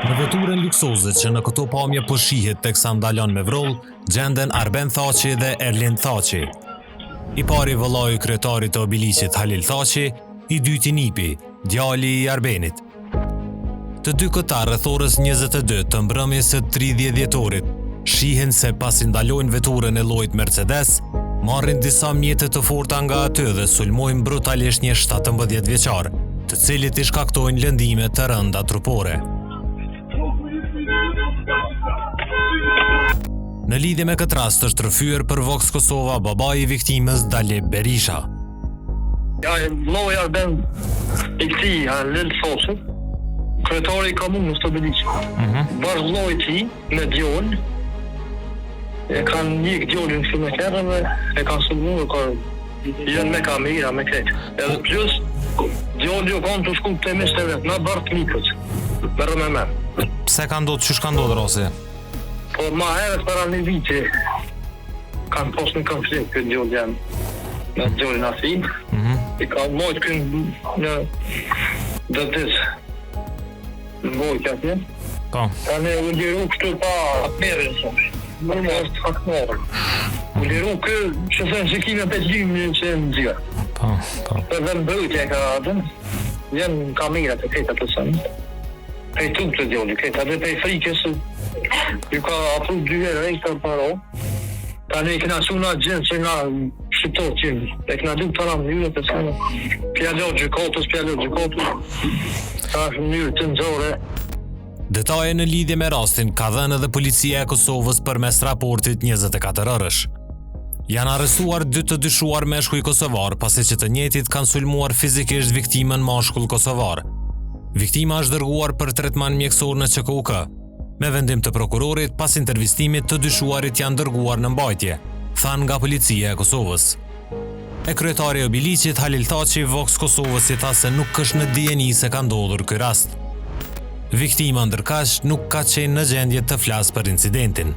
Në veturën luksoze që në këto pamje po shihet teksa ndalon me vroll, gjenden Arben Thaçi dhe Erlind Thaçi. I pari vëllai i kryetarit të Obiliqit Halil Thaçi, i dyti Nipi, djali i Arbenit. Të dy këta rreth orës 22 të mbrëmjes së 30 dhjetorit, shihen se pasi ndalojnë veturën e llojit Mercedes, marrin disa mjete të forta nga aty dhe sulmojnë brutalisht një 17 vjeçar, të cilit i shkaktojnë lëndime të rënda trupore. Në lidhje me këtë rast është rrëfyer për Vox Kosova babai i viktimës Dalep Berisha. Ja, vllai Arben i këtij Halil Thaçi, kryetari i komunës të Obiliqit. Bashkë vllai i tij me djalin e kanë një djalin që me kerë dhe e kanë sulmuar janë me kamera me këtë. Edhe plus djali u kanë të shku të mishte vetë, në bërë të mikët, me rëmeme. Pse ka ndodhur, çish ka ndodhur rasti? Po ma herët para një viti kanë pas një konflikt këtë djallë janë me djallin asim. I ka mojtë kënë në dëtis në mojtë atje. Ka ne u liru kështu pa atmerin sëmë. Më në është faktorë. U liru këtë që thënë që kime për gjymë që e në gjyë. Për dhe në bëjtje ka adën, janë kamerat e këta të sëmë. Pej tukë të djallë, këta dhe pej frikës ju ka apru 2 herë ekstra paro. Tani e këna suna gjendë që nga shqiptot që e këna du të ramë njërë të sënë. Pjallot gjykotës. Ta është njërë të nëzore. Detaje në lidhje me rastin ka dhënë edhe policia e Kosovës përmes raportit 24 orësh. Janë arrestuar 2 të dyshuar meshkuj kosovar pasi që të njëjtit kanë sulmuar fizikisht viktimën mashkull kosovar. Viktima është dërguar për tretman mjekësor në QKUK. Me vendim të prokurorit, pas intervistimit të dyshuarit janë dërguar në mbajtje, thanë nga policia e Kosovës. E kryetari i Obiliqit Halil Thaçi Vox Kosovës i tha se nuk është në dijeni se ka ndodhur ky rast. Viktima ndërkaq nuk ka qenë në gjendje të flasë për incidentin.